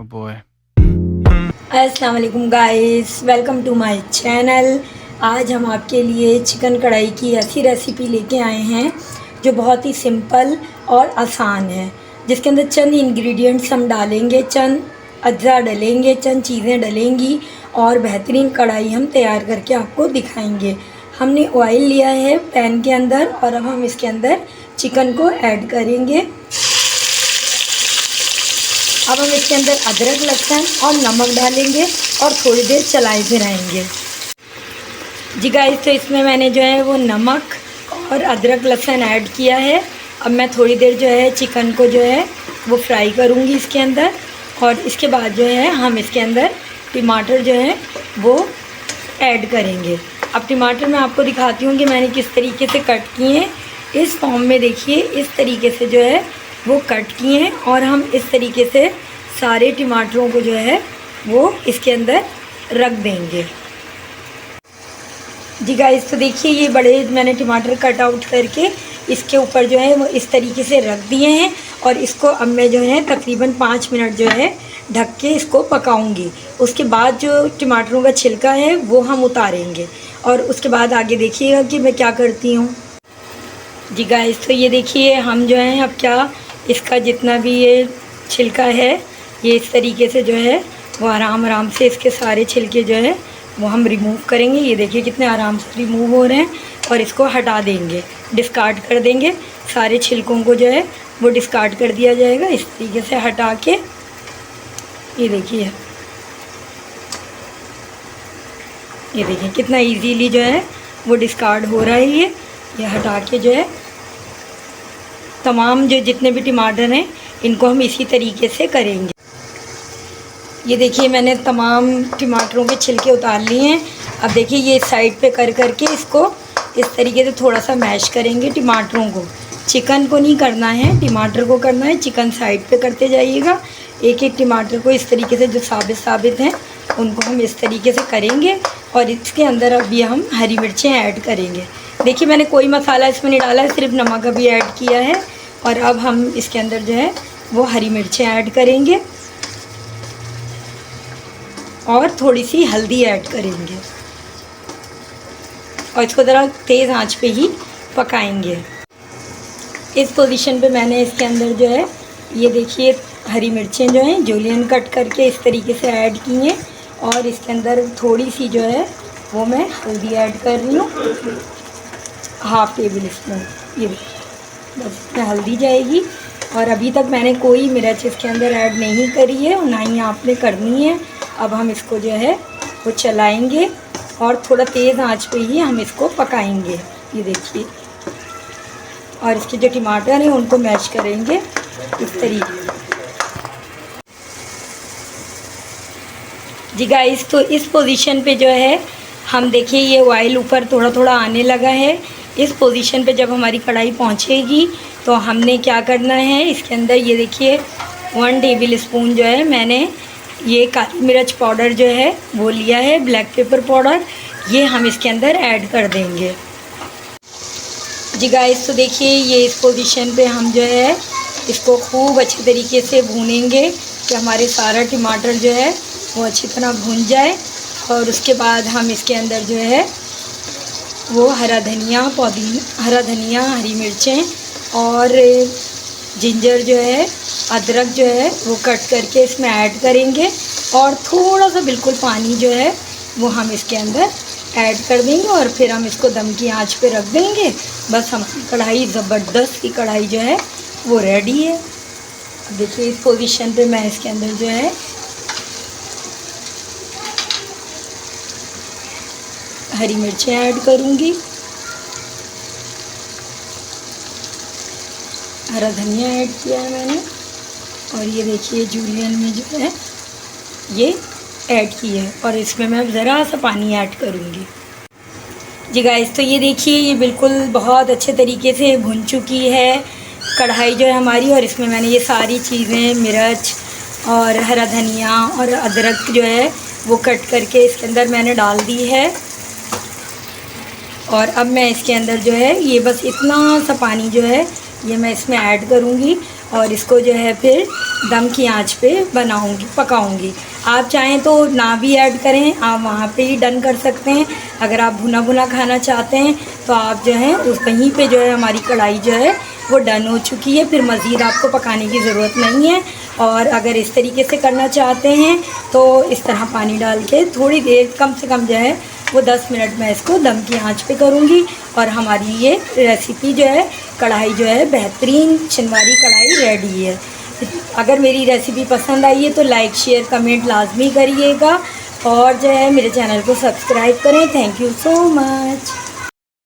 boy. अस्सलाम वालेकुम guys, welcome to my channel. आज हम आपके लिए चिकन कढ़ाई की ऐसी रेसिपी लेके आए हैं जो बहुत ही सिंपल और आसान है, जिसके अंदर चंद इंग्रेडिएंट्स हम डालेंगे, चंद अज्जा डलेंगे, चंद चीज़ें डलेंगी और बेहतरीन कढ़ाई हम तैयार करके आपको दिखाएंगे। हमने ऑयल लिया है पैन के अंदर और अब हम इसके अंदर चिकन को ऐड करेंगे। अब हम इसके अंदर अदरक, लहसुन और नमक डालेंगे और थोड़ी देर चलाए फिराएंगे। जी गाइस, तो इसमें मैंने जो है वो नमक और अदरक लहसुन ऐड किया है। अब मैं थोड़ी देर जो है चिकन को जो है वो फ्राई करूँगी इसके अंदर, और इसके बाद जो है हम इसके अंदर टमाटर जो है वो ऐड करेंगे। अब टमाटर मैं आपको दिखाती हूँ कि मैंने किस तरीके से कट किए हैं। इस फॉर्म में देखिए, इस तरीके से जो है वो कट किए हैं और हम इस तरीके से सारे टमाटरों को जो है वो इसके अंदर रख देंगे। जी गाइस, तो देखिए ये बड़े मैंने टमाटर कट आउट करके इसके ऊपर जो है वो इस तरीके से रख दिए हैं और इसको अब मैं जो है तकरीबन 5 मिनट जो है ढक के इसको पकाऊंगी। उसके बाद जो टमाटरों का छिलका है वो हम उतारेंगे और उसके बाद आगे देखिएगा कि मैं क्या करती हूँ। जी गाइस, तो ये देखिए हम जो है अब क्या इसका जितना भी ये छिलका है ये इस तरीके से जो है वो आराम से इसके सारे छिलके जो है वो हम रिमूव करेंगे। ये देखिए कितने आराम से रिमूव हो रहे हैं और इसको हटा देंगे, डिस्कार्ड कर देंगे। सारे छिलकों को जो है वो डिस्कार्ड कर दिया जाएगा इस तरीके से हटा के। ये देखिए कितना इजीली जो है वो डिस्कार्ड हो रहा है। ये हटा के जो है तमाम जो जितने भी टमाटर हैं इनको हम इसी तरीके से करेंगे। ये देखिए मैंने तमाम टमाटरों के छिलके उतार लिए हैं। अब देखिए ये साइड पे कर करके इसको इस तरीके से थोड़ा सा मैश करेंगे। टमाटरों को, चिकन को नहीं करना है, टमाटर को करना है। चिकन साइड पे करते जाइएगा। एक एक टमाटर को इस तरीके से जो साबित हैं उनको हम इस तरीके से करेंगे और इसके अंदर अभी हम हरी मिर्चें ऐड करेंगे। देखिए मैंने कोई मसाला इसमें नहीं डाला है, सिर्फ नमक अभी ऐड किया है। और अब हम इसके अंदर जो है वो हरी मिर्चें ऐड करेंगे और थोड़ी सी हल्दी ऐड करेंगे और इसको ज़रा तेज़ आंच पे ही पकाएंगे। इस पोजीशन पे मैंने इसके अंदर जो है ये देखिए हरी मिर्चें जो हैं जूलियन कट करके इस तरीके से ऐड की हैं और इसके अंदर थोड़ी सी जो है वो मैं हल्दी ऐड कर रही हूँ, 1/2 टेबल स्पून। ये बस इसमें हल्दी जाएगी। और अभी तक मैंने कोई मिर्च इसके अंदर ऐड नहीं करी है और ना ही आपने करनी है। अब हम इसको जो है वो चलाएंगे और थोड़ा तेज़ आंच पे ही हम इसको पकाएंगे। ये देखिए, और इसके जो टमाटर हैं उनको मैश करेंगे इस तरीके से। जी गाइस, तो इस पोजीशन पे जो है हम देखिए ये ऑयल ऊपर थोड़ा थोड़ा आने लगा है। इस पोजीशन पे जब हमारी कढ़ाई पहुंचेगी तो हमने क्या करना है, इसके अंदर ये देखिए 1 टेबल स्पून जो है मैंने ये काली मिर्च पाउडर जो है वो लिया है, ब्लैक पेपर पाउडर, ये हम इसके अंदर ऐड कर देंगे। जी गाइस, तो देखिए ये इस पोजीशन पे हम जो है इसको खूब अच्छे तरीके से भूनेंगे कि हमारे सारा टमाटर जो है वो अच्छी तरह भून जाए। और उसके बाद हम इसके अंदर जो है वो हरा धनिया, हरी मिर्चें और जिंजर जो है, अदरक जो है वो कट करके इसमें ऐड करेंगे और थोड़ा सा बिल्कुल पानी जो है वो हम इसके अंदर ऐड कर देंगे और फिर हम इसको दम की आंच पे रख देंगे। बस हमारी कढ़ाई, ज़बरदस्त की कढ़ाई जो है वो रेडी है। अब देखिए इस पोजीशन पे मैं इसके अंदर जो है हरी मिर्चें ऐड करूँगी, हरा धनिया ऐड किया है मैंने और ये देखिए जूलियन में जो है ये ऐड की है और इसमें मैं ज़रा सा पानी ऐड करूँगी। जी गाइस, तो ये देखिए ये बिल्कुल बहुत अच्छे तरीके से भुन चुकी है कढ़ाई जो है हमारी, और इसमें मैंने ये सारी चीज़ें, मिर्च और हरा धनिया और अदरक जो है वो कट करके इसके अंदर मैंने डाल दी है। और अब मैं इसके अंदर जो है ये बस इतना सा पानी जो है ये मैं इसमें ऐड करूँगी और इसको जो है फिर दम की आंच पे पकाऊंगी। आप चाहें तो ना भी ऐड करें, आप वहाँ पे ही डन कर सकते हैं। अगर आप भुना भुना खाना चाहते हैं तो आप जो है उस वहीं पे जो है हमारी कढ़ाई जो है वो डन हो चुकी है, फिर मज़ीद आपको पकाने की ज़रूरत नहीं है। और अगर इस तरीके से करना चाहते हैं तो इस तरह पानी डाल के थोड़ी देर, कम से कम जो है वो 10 मिनट में इसको दम की आंच पे करूँगी और हमारी ये रेसिपी जो है, कढ़ाई जो है बेहतरीन चिनवारी कढ़ाई रेडी है। अगर मेरी रेसिपी पसंद आई है तो लाइक शेयर कमेंट लाजमी करिएगा और जो है मेरे चैनल को सब्सक्राइब करें। Thank you so much.